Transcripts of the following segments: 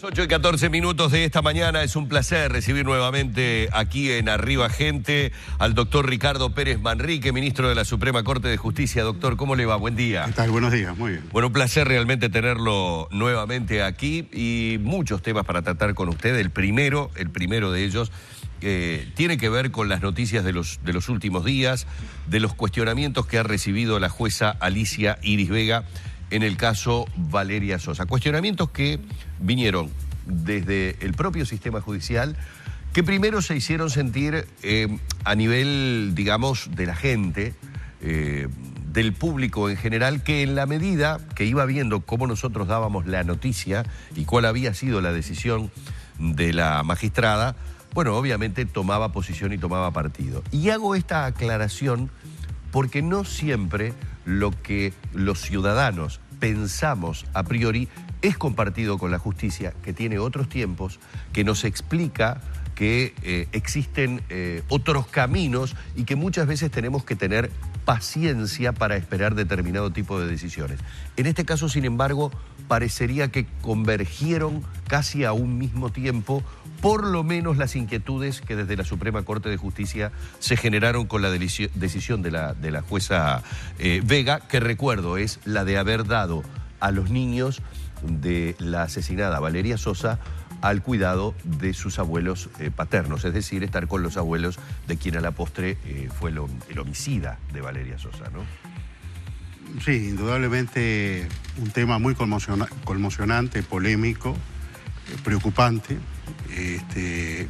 8:14 de esta mañana. Es un placer recibir nuevamente aquí en Arriba Gente al doctor Ricardo Pérez Manrique, ministro de la Suprema Corte de Justicia. Doctor, ¿cómo le va? Buen día. ¿Qué tal? Buenos días, muy bien. Bueno, un placer realmente tenerlo nuevamente aquí y muchos temas para tratar con usted. El primero de ellos tiene que ver con las noticias de los últimos días, de los cuestionamientos que ha recibido la jueza Alicia Iris Vega en el caso Valeria Sosa. Cuestionamientos que vinieron desde el propio sistema judicial, que primero se hicieron sentir a nivel, digamos, de la gente, del público en general, que en la medida que iba viendo cómo nosotros dábamos la noticia y cuál había sido la decisión de la magistrada, bueno, obviamente tomaba posición y tomaba partido. Y hago esta aclaración porque no siempre lo que los ciudadanos pensamos a priori es compartido con la justicia, que tiene otros tiempos, que nos explica que existen otros caminos y que muchas veces tenemos que tener paciencia para esperar determinado tipo de decisiones. En este caso, sin embargo, parecería que convergieron casi a un mismo tiempo, por lo menos las inquietudes que desde la Suprema Corte de Justicia se generaron con la decisión de la jueza Vega, que recuerdo es la de haber dado a los niños de la asesinada Valeria Sosa al cuidado de sus abuelos paternos, es decir, estar con los abuelos de quien a la postre fue el homicida de Valeria Sosa, ¿no? Sí, indudablemente un tema muy conmocionante, polémico, preocupante,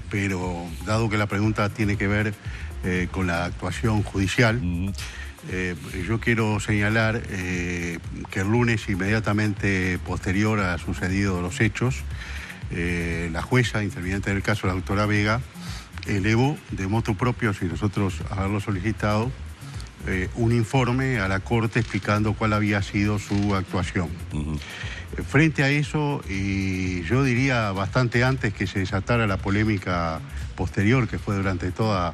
pero dado que la pregunta tiene que ver con la actuación judicial, yo quiero señalar que el lunes, inmediatamente posterior a sucedido los hechos, la jueza interviniente del caso, la doctora Vega, elevó de motu propio, sin nosotros haberlo solicitado, un informe a la Corte explicando cuál había sido su actuación. Frente a eso, y yo diría bastante antes que se desatara la polémica posterior, que fue durante toda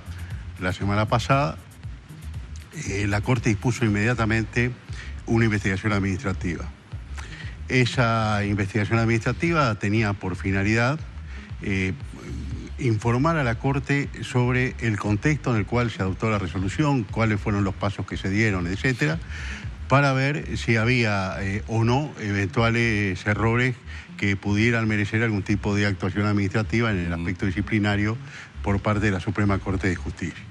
la semana pasada, la Corte dispuso inmediatamente una investigación administrativa. Esa investigación administrativa tenía por finalidad informar a la Corte sobre el contexto en el cual se adoptó la resolución, cuáles fueron los pasos que se dieron, etcétera, para ver si había o no eventuales errores que pudieran merecer algún tipo de actuación administrativa en el aspecto disciplinario por parte de la Suprema Corte de Justicia.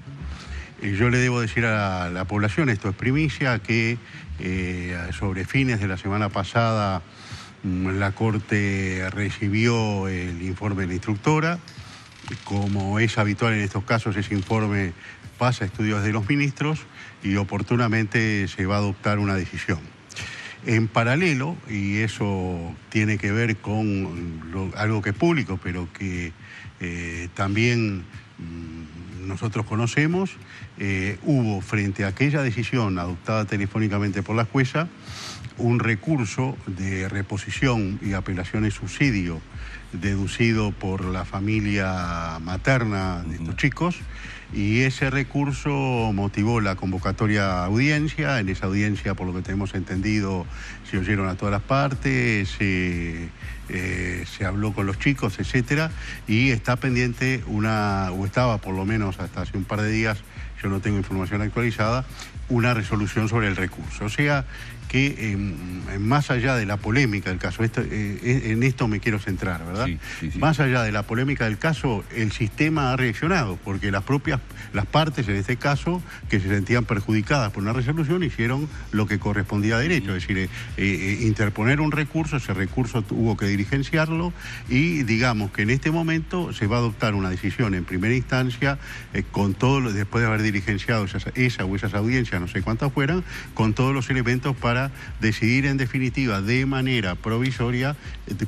Yo le debo decir a la población, esto es primicia, que sobre fines de la semana pasada la Corte recibió el informe de la instructora. Como es habitual en estos casos, ese informe pasa a estudios de los ministros y oportunamente se va a adoptar una decisión. En paralelo, y eso tiene que ver con algo que es público, pero que también nosotros conocemos, hubo frente a aquella decisión adoptada telefónicamente por la jueza un recurso de reposición y apelación en subsidio deducido por la familia materna de estos chicos, y ese recurso motivó la convocatoria a audiencia. En esa audiencia, por lo que tenemos entendido, se oyeron a todas las partes, se habló con los chicos, etcétera, y está pendiente o estaba por lo menos hasta hace un par de días, yo no tengo información actualizada, una resolución sobre el recurso. O sea que más allá de la polémica del caso, en esto me quiero centrar, ¿verdad? Sí. Más allá de la polémica del caso, el sistema ha reaccionado, porque las partes, en este caso, que se sentían perjudicadas por una resolución, hicieron lo que correspondía a derecho, es decir, interponer un recurso. Ese recurso hubo que diligenciarlo y digamos que en este momento se va a adoptar una decisión en primera instancia, con todo, después de haber diligenciado esa o esas audiencias, no sé cuántas fueran, con todos los elementos para decidir en definitiva de manera provisoria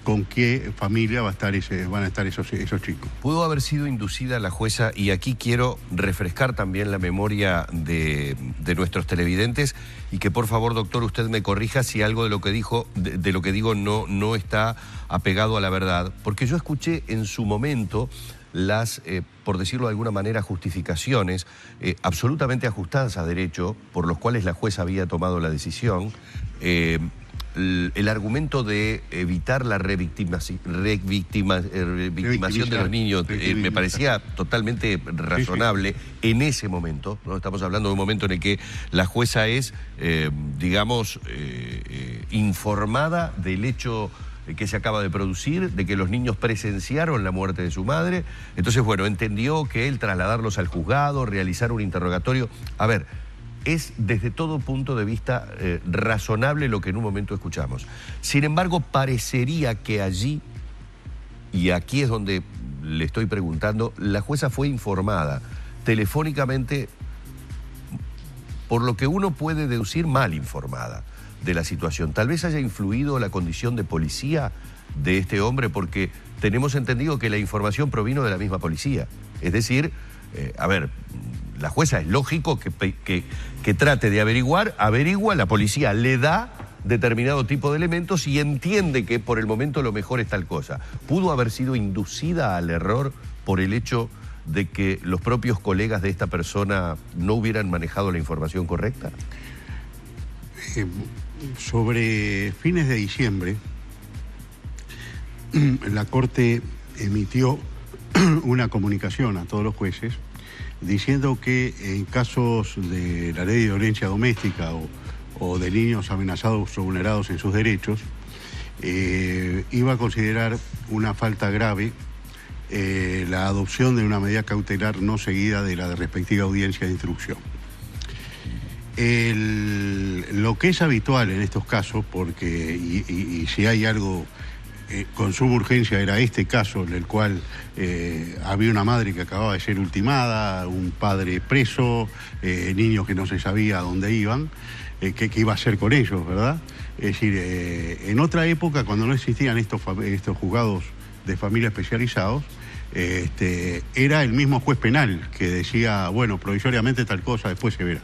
con qué familia van a estar esos chicos. ¿Pudo haber sido inducida la jueza? Y aquí quiero refrescar también la memoria de nuestros televidentes y que por favor, doctor, usted me corrija si algo de lo que digo no está apegado a la verdad, porque yo escuché en su momento las, por decirlo de alguna manera, justificaciones absolutamente ajustadas a derecho, por los cuales la jueza había tomado la decisión, el argumento de evitar la revictimación de los niños me parecía totalmente razonable en ese momento, ¿no? Estamos hablando de un momento en el que la jueza es, digamos, informada del hecho que se acaba de producir, de que los niños presenciaron la muerte de su madre. Entonces, bueno, entendió que él trasladarlos al juzgado, realizar un interrogatorio. A ver, es desde todo punto de vista razonable lo que en un momento escuchamos. Sin embargo, parecería que allí, y aquí es donde le estoy preguntando, la jueza fue informada telefónicamente, por lo que uno puede deducir, mal informada de la situación. Tal vez haya influido la condición de policía de este hombre, porque tenemos entendido que la información provino de la misma policía. Es decir, a ver, la jueza es lógico que trate de averigua, la policía le da determinado tipo de elementos y entiende que por el momento lo mejor es tal cosa. ¿Pudo haber sido inducida al error por el hecho de que los propios colegas de esta persona no hubieran manejado la información correcta? Sobre fines de diciembre, la Corte emitió una comunicación a todos los jueces diciendo que en casos de la ley de violencia doméstica o de niños amenazados o vulnerados en sus derechos, iba a considerar una falta grave la adopción de una medida cautelar no seguida de la respectiva audiencia de instrucción. Lo que es habitual en estos casos, porque y si hay algo con suma urgencia, era este caso en el cual había una madre que acababa de ser ultimada, un padre preso, niños que no se sabía a dónde iban, qué iba a hacer con ellos, ¿verdad? Es decir, en otra época, cuando no existían estos juzgados de familia especializados, era el mismo juez penal que decía, bueno, provisoriamente tal cosa, después se verá.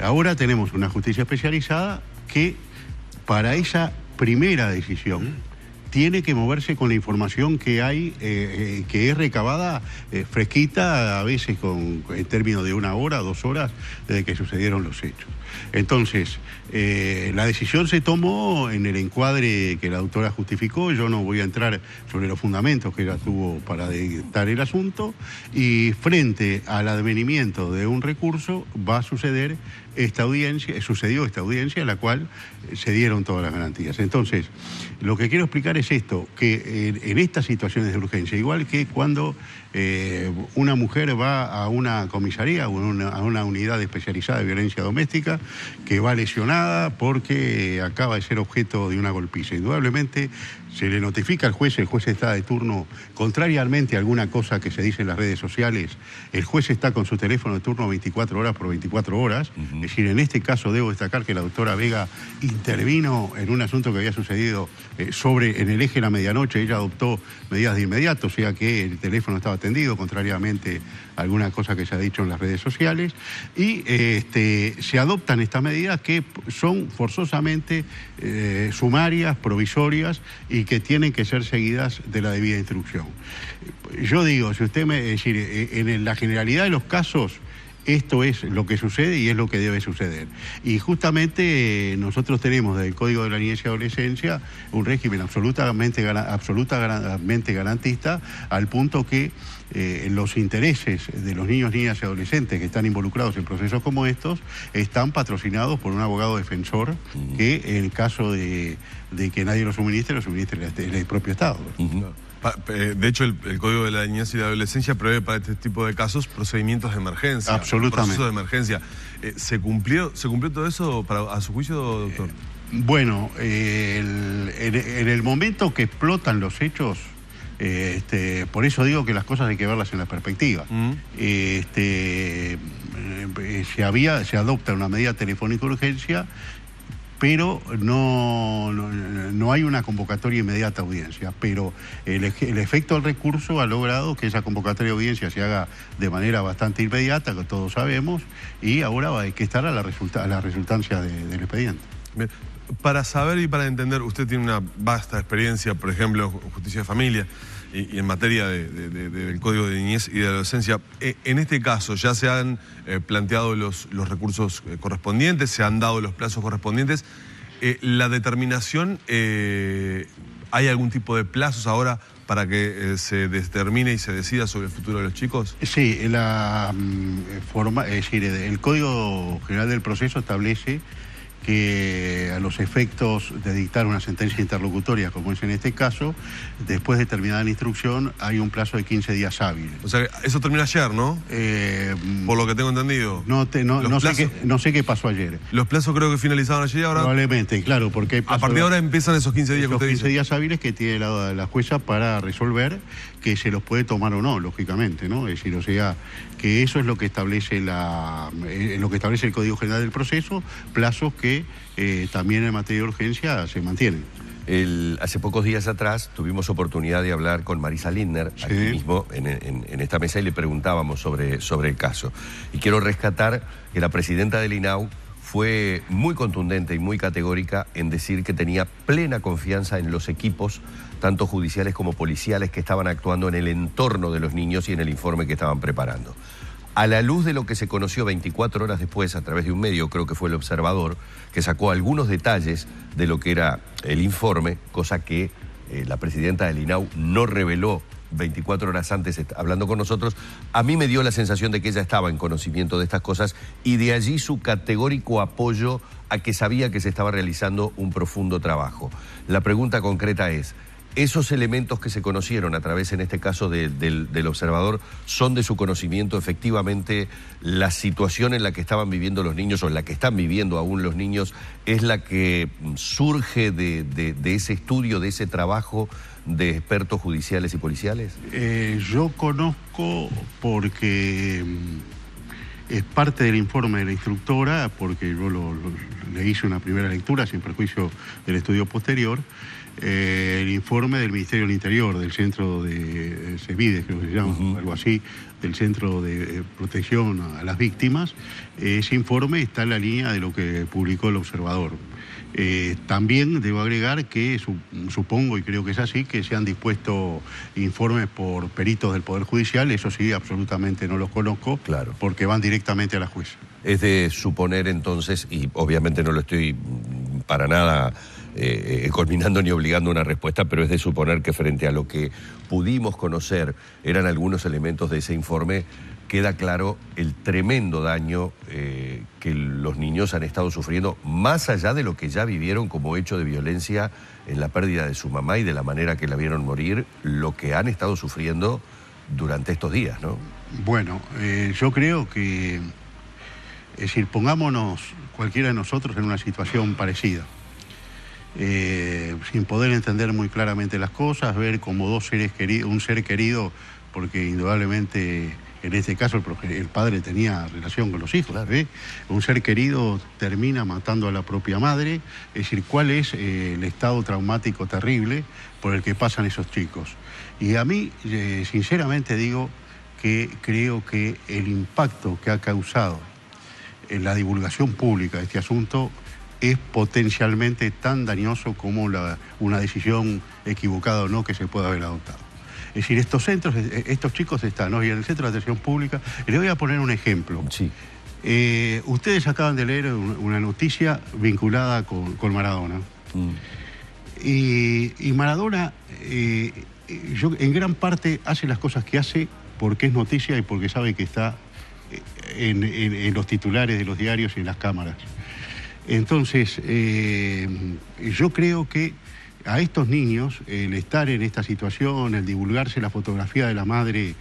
Ahora tenemos una justicia especializada que para esa primera decisión tiene que moverse con la información que hay, que es recabada fresquita, a veces en términos de 1 hora, 2 horas, desde que sucedieron los hechos. Entonces, la decisión se tomó en el encuadre que la doctora justificó. Yo no voy a entrar sobre los fundamentos que ella tuvo para dictar el asunto, y frente al advenimiento de un recurso va a suceder esta audiencia, sucedió esta audiencia en la cual se dieron todas las garantías. Entonces, lo que quiero explicar es esto, que en estas situaciones de urgencia, igual que cuando una mujer va a una comisaría o a una unidad especializada de violencia doméstica, que va lesionada porque acaba de ser objeto de una golpiza, indudablemente se le notifica al juez, el juez está de turno, contrariamente a alguna cosa que se dice en las redes sociales, el juez está con su teléfono de turno 24 horas por 24 horas. Es decir, en este caso debo destacar que la doctora Vega intervino en un asunto que había sucedido en el eje de la medianoche. Ella adoptó medidas de inmediato, o sea que el teléfono estaba atendido, contrariamente a alguna cosa que se ha dicho en las redes sociales, y se adoptan estas medidas que son forzosamente sumarias, provisorias, y que tienen que ser seguidas de la debida instrucción. Yo digo, si usted es decir, en la generalidad de los casos, esto es lo que sucede y es lo que debe suceder. Y justamente nosotros tenemos desde el Código de la Niñez y Adolescencia un régimen absolutamente garantista, al punto que los intereses de los niños, niñas y adolescentes que están involucrados en procesos como estos están patrocinados por un abogado defensor que, en el caso de que nadie lo suministre el propio Estado. De hecho, el Código de la Niñez y la Adolescencia prevé para este tipo de casos procedimientos de emergencia. Absolutamente. Procesos de emergencia. ¿Se cumplió todo eso a su juicio, doctor? Bueno, en el momento que explotan los hechos, por eso digo que las cosas hay que verlas en la perspectiva. Se adopta una medida telefónica de urgencia, pero no hay una convocatoria inmediata a audiencia. Pero el efecto del recurso ha logrado que esa convocatoria de audiencia se haga de manera bastante inmediata, que todos sabemos, y ahora hay que estar a la resultancia del expediente. Bien. Para saber y para entender, usted tiene una vasta experiencia, por ejemplo, en justicia de familia y en materia del Código de Niñez y de Adolescencia. En este caso, ¿ya se han planteado los recursos correspondientes, se han dado los plazos correspondientes? La determinación, ¿hay algún tipo de plazos ahora para que se determine y se decida sobre el futuro de los chicos? Sí, la forma, es decir, el Código General del Proceso establece que a los efectos de dictar una sentencia interlocutoria, como es en este caso, después de terminada la instrucción, hay un plazo de 15 días hábiles. O sea, eso termina ayer, ¿no? Por lo que tengo entendido. No sé qué pasó ayer. Los plazos creo que finalizaron ayer y ahora... Probablemente, claro, porque... A partir de ahora empiezan esos 15 días que usted dice. 15 días hábiles que tiene la jueza para resolver, que se los puede tomar o no, lógicamente, ¿no? Es decir, o sea, que eso es lo que establece el Código General del Proceso, plazos que también en materia de urgencia se mantienen. Hace pocos días atrás tuvimos oportunidad de hablar con Marisa Lindner, aquí mismo en esta mesa, y le preguntábamos sobre el caso. Y quiero rescatar que la presidenta del INAU fue muy contundente y muy categórica en decir que tenía plena confianza en los equipos, tanto judiciales como policiales, que estaban actuando en el entorno de los niños y en el informe que estaban preparando. A la luz de lo que se conoció 24 horas después a través de un medio, creo que fue El Observador, que sacó algunos detalles de lo que era el informe, cosa que la presidenta del INAU no reveló 24 horas antes hablando con nosotros, a mí me dio la sensación de que ella estaba en conocimiento de estas cosas y de allí su categórico apoyo a que sabía que se estaba realizando un profundo trabajo. La pregunta concreta es, ¿esos elementos que se conocieron a través, en este caso, del Observador, son de su conocimiento efectivamente la situación en la que estaban viviendo los niños o en la que están viviendo aún los niños es la que surge de ese estudio, de ese trabajo de expertos judiciales y policiales? Yo conozco porque es parte del informe de la instructora, porque yo le hice una primera lectura sin perjuicio del estudio posterior. El informe del Ministerio del Interior, del Centro de CEVIDES, creo que se llama, algo así, del Centro de Protección a las Víctimas. Ese informe está en la línea de lo que publicó El Observador. También debo agregar que supongo, y creo que es así, que se han dispuesto informes por peritos del Poder Judicial. Eso sí, absolutamente no los conozco, claro, porque van directamente a la jueza. Es de suponer entonces, y obviamente no lo estoy para nada culminando ni obligando una respuesta, pero es de suponer que frente a lo que pudimos conocer eran algunos elementos de ese informe, queda claro el tremendo daño que los niños han estado sufriendo, más allá de lo que ya vivieron como hecho de violencia en la pérdida de su mamá y de la manera que la vieron morir, lo que han estado sufriendo durante estos días, ¿no? Bueno, yo creo que, es decir, pongámonos cualquiera de nosotros en una situación parecida. Sin poder entender muy claramente las cosas, ver como dos seres queridos, un ser querido, porque indudablemente en este caso el padre tenía relación con los hijos, un ser querido termina matando a la propia madre. Es decir, cuál es el estado traumático terrible por el que pasan esos chicos. Y a mí, sinceramente digo que creo que el impacto que ha causado en la divulgación pública de este asunto es potencialmente tan dañoso como una decisión equivocada o no que se pueda haber adoptado. Es decir, estos chicos están hoy en el Centro de Atención Pública. Les voy a poner un ejemplo. Sí. Ustedes acaban de leer una noticia vinculada con Maradona. Y Maradona, en gran parte hace las cosas que hace porque es noticia y porque sabe que está en los titulares de los diarios y en las cámaras. Entonces, yo creo que a estos niños, el estar en esta situación, el divulgarse la fotografía de la madre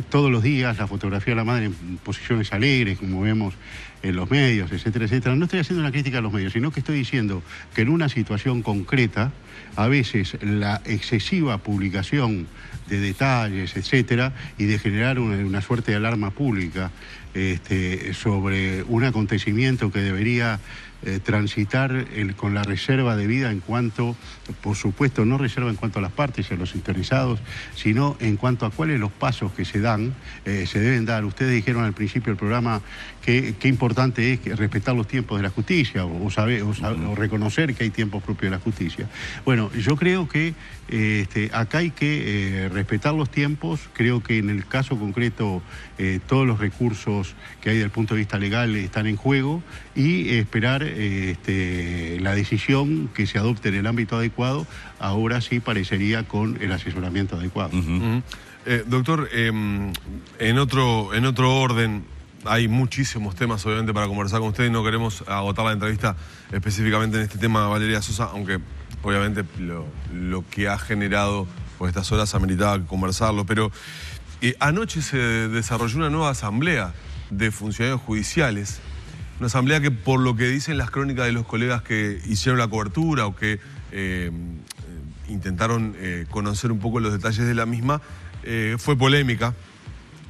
todos los días, la fotografía de la madre en posiciones alegres, como vemos en los medios, etcétera, etcétera. No estoy haciendo una crítica a los medios, sino que estoy diciendo que en una situación concreta, a veces la excesiva publicación de detalles, etcétera, y de generar una suerte de alarma pública sobre un acontecimiento que debería transitar con la reserva de vida en cuanto, por supuesto, no reserva en cuanto a las partes y a los interesados, sino en cuanto a cuáles los pasos que se deben dar. Ustedes dijeron al principio del programa que qué importante es respetar los tiempos de la justicia o reconocer que hay tiempos propios de la justicia. Bueno, yo creo que acá hay que respetar los tiempos. Creo que en el caso concreto todos los recursos que hay desde el punto de vista legal están en juego y esperar la decisión que se adopte en el ámbito adecuado, ahora sí parecería con el asesoramiento adecuado. Doctor, en otro orden, hay muchísimos temas obviamente para conversar con usted y no queremos agotar la entrevista específicamente en este tema de Valeria Sosa, aunque obviamente lo que ha generado por estas horas ameritaba conversarlo, pero anoche se desarrolló una nueva asamblea de funcionarios judiciales, una asamblea que, por lo que dicen las crónicas de los colegas que hicieron la cobertura o que intentaron conocer un poco los detalles de la misma, fue polémica,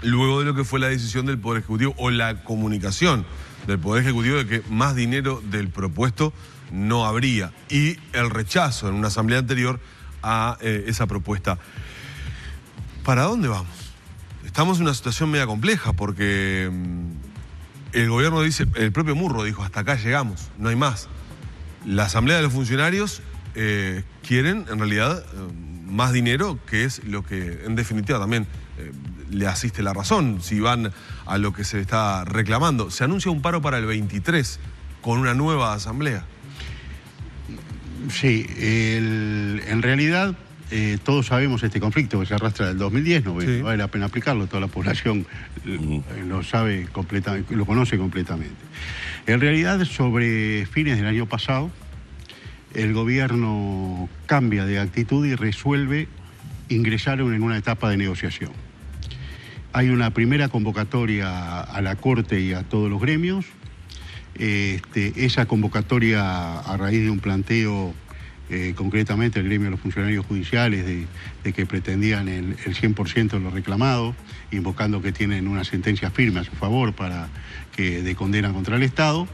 luego de lo que fue la decisión del Poder Ejecutivo o la comunicación del Poder Ejecutivo de que más dinero del propuesto no habría, y el rechazo en una asamblea anterior a esa propuesta. ¿Para dónde vamos? Estamos en una situación media compleja porque el gobierno dice, el propio Murro dijo, hasta acá llegamos, no hay más. La asamblea de los funcionarios quieren en realidad más dinero, que es lo que en definitiva también le asiste la razón, si van a lo que se está reclamando. Se anuncia un paro para el 23 con una nueva asamblea. Sí, en realidad todos sabemos este conflicto que se arrastra del 2010, no vale la pena aplicarlo, toda la población lo sabe completamente, lo conoce completamente. En realidad, sobre fines del año pasado, el gobierno cambia de actitud y resuelve ingresar en una etapa de negociación. Hay una primera convocatoria a la Corte y a todos los gremios. Esa convocatoria, a raíz de un planteo, concretamente el gremio de los funcionarios judiciales, de que pretendían el 100% de lo reclamado, invocando que tienen una sentencia firme a su favor de condena contra el Estado.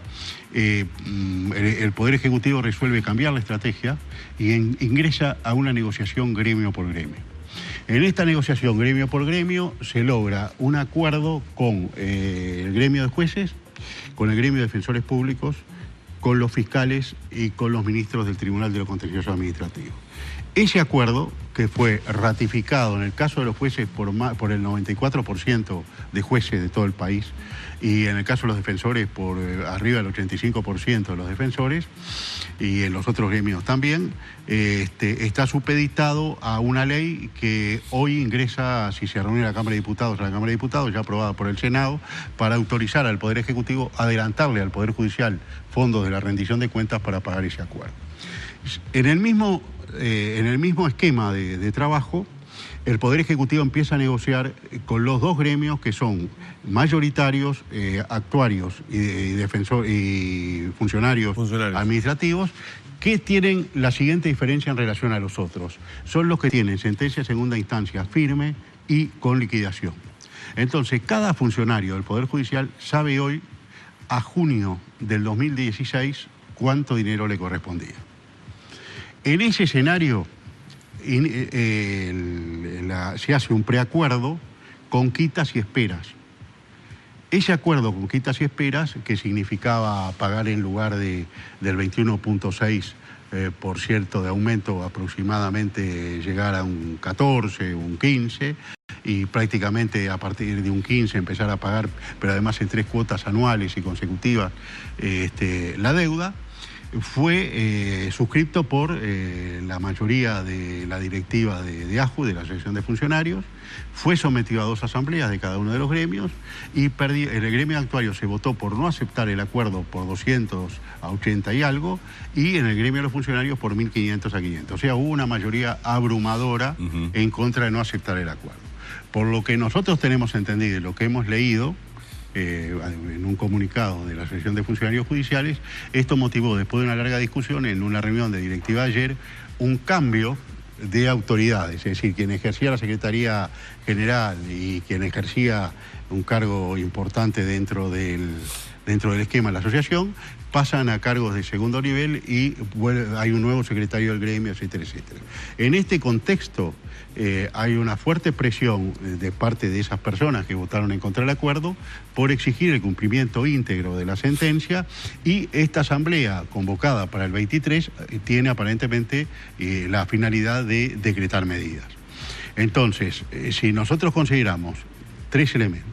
El Poder Ejecutivo resuelve cambiar la estrategia y ingresa a una negociación gremio por gremio. En esta negociación gremio por gremio se logra un acuerdo con el gremio de jueces, con el gremio de defensores públicos, con los fiscales y con los ministros del Tribunal de lo Contencioso Administrativo. Ese acuerdo, que fue ratificado en el caso de los jueces por el 94% de jueces de todo el país, y en el caso de los defensores por arriba del 85% de los defensores, y en los otros gremios también, está supeditado a una ley que hoy ingresa, si se reúne la Cámara de Diputados, a la Cámara de Diputados, ya aprobada por el Senado, para autorizar al Poder Ejecutivo adelantarle al Poder Judicial fondos de la rendición de cuentas para pagar ese acuerdo. En el mismo esquema de trabajo, el Poder Ejecutivo empieza a negociar con los dos gremios que son mayoritarios, actuarios y funcionarios administrativos, que tienen la siguiente diferencia en relación a los otros. Son los que tienen sentencia de segunda instancia firme y con liquidación. Entonces, cada funcionario del Poder Judicial sabe hoy, a junio del 2016, cuánto dinero le correspondía. En ese escenario se hace un preacuerdo con quitas y esperas. Ese acuerdo con quitas y esperas, que significaba pagar en lugar del 21.6% de aumento, aproximadamente llegar a un 14, un 15, y prácticamente a partir de un 15 empezar a pagar, pero además en 3 cuotas anuales y consecutivas, la deuda, fue suscripto por la mayoría de la directiva de AJU, de la Asociación de Funcionarios, fue sometido a 2 asambleas de cada uno de los gremios y en el gremio de actuarios se votó por no aceptar el acuerdo por 200 a 80 y algo, y en el gremio de los funcionarios por 1.500 a 500. O sea, hubo una mayoría abrumadora en contra de no aceptar el acuerdo. Por lo que nosotros tenemos entendido y lo que hemos leído, en un comunicado de la Asociación de Funcionarios Judiciales, esto motivó, después de una larga discusión en una reunión de directiva ayer, un cambio de autoridades, es decir, quien ejercía la Secretaría General y quien ejercía un cargo importante dentro del esquema de la asociación, pasan a cargos de segundo nivel y hay un nuevo secretario del gremio, etcétera, etcétera. En este contexto hay una fuerte presión de parte de esas personas que votaron en contra del acuerdo por exigir el cumplimiento íntegro de la sentencia, y esta asamblea convocada para el 23 tiene aparentemente la finalidad de decretar medidas. Entonces, si nosotros consideramos 3 elementos,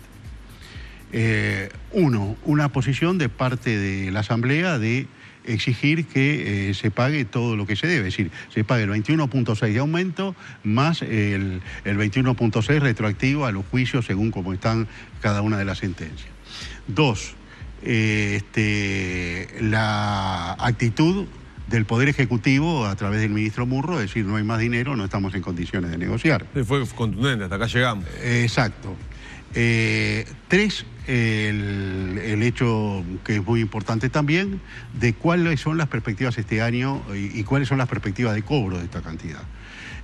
uno, una posición de parte de la Asamblea de exigir que se pague todo lo que se debe, es decir, se pague el 21.6 de aumento más el 21.6 retroactivo a los juicios según como están cada una de las sentencias. 2, la actitud del Poder Ejecutivo a través del ministro Murro, es decir, no hay más dinero, no estamos en condiciones de negociar. Sí, fue contundente, hasta acá llegamos. Exacto. 3, el hecho que es muy importante también, de cuáles son las perspectivas este año y cuáles son las perspectivas de cobro de esta cantidad.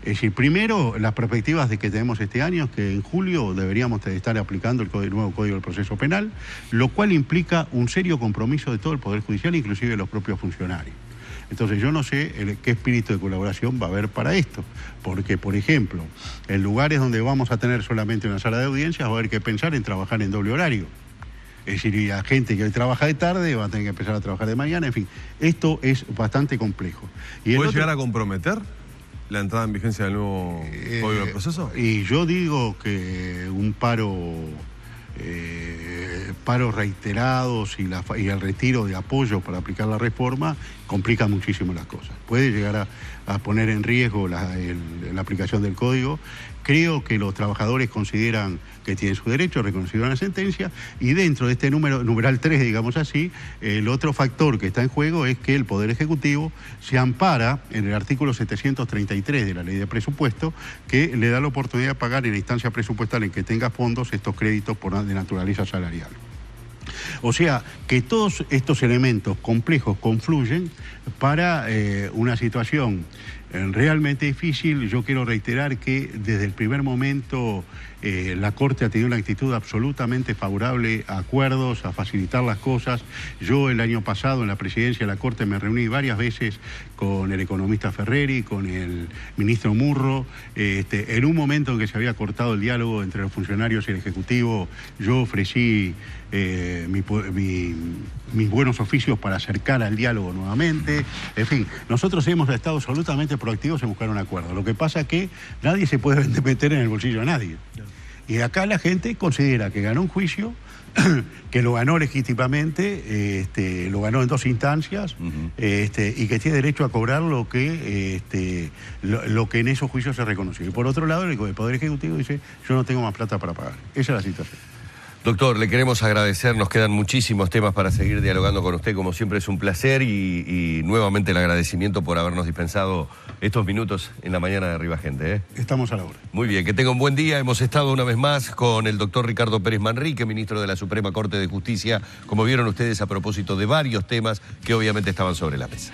Es decir, primero, las perspectivas de que tenemos este año es que en julio deberíamos estar aplicando el nuevo Código del Proceso Penal, lo cual implica un serio compromiso de todo el Poder Judicial, inclusive de los propios funcionarios. Entonces yo no sé qué espíritu de colaboración va a haber para esto, porque, por ejemplo, en lugares donde vamos a tener solamente una sala de audiencias va a haber que pensar en trabajar en doble horario. Es decir, y la gente que hoy trabaja de tarde va a tener que empezar a trabajar de mañana, en fin, esto es bastante complejo. ¿Puede llegar a comprometer la entrada en vigencia del nuevo Código del Proceso? Y yo digo que un paros reiterados y el retiro de apoyo para aplicar la reforma complica muchísimo las cosas. Puede llegar a poner en riesgo la aplicación del código. Creo que los trabajadores consideran que tienen su derecho reconocido en la sentencia y dentro de este numeral 3, digamos así, el otro factor que está en juego es que el Poder Ejecutivo se ampara en el artículo 733 de la Ley de Presupuesto, que le da la oportunidad de pagar en la instancia presupuestal en que tenga fondos estos créditos de naturaleza salarial. O sea, que todos estos elementos complejos confluyen para una situación realmente difícil. Yo quiero reiterar que desde el primer momento la Corte ha tenido una actitud absolutamente favorable a acuerdos, a facilitar las cosas. Yo el año pasado en la presidencia de la Corte me reuní varias veces con el economista Ferreri, con el ministro Murro. En un momento en que se había cortado el diálogo entre los funcionarios y el Ejecutivo, yo ofrecí mis buenos oficios para acercar al diálogo nuevamente. En fin, nosotros hemos estado absolutamente proactivos en buscar un acuerdo. Lo que pasa es que nadie se puede meter en el bolsillo de nadie. Y acá la gente considera que ganó un juicio, que lo ganó legítimamente, lo ganó en 2 instancias, y que tiene derecho a cobrar lo que en esos juicios se reconoció. Y por otro lado, el Poder Ejecutivo dice, yo no tengo más plata para pagar. Esa es la situación. Doctor, le queremos agradecer, nos quedan muchísimos temas para seguir dialogando con usted, como siempre es un placer y nuevamente el agradecimiento por habernos dispensado estos minutos en la mañana de Arriba Gente. Estamos a la hora. Muy bien, que tenga un buen día. Hemos estado una vez más con el doctor Ricardo Pérez Manrique, ministro de la Suprema Corte de Justicia, como vieron ustedes a propósito de varios temas que obviamente estaban sobre la mesa.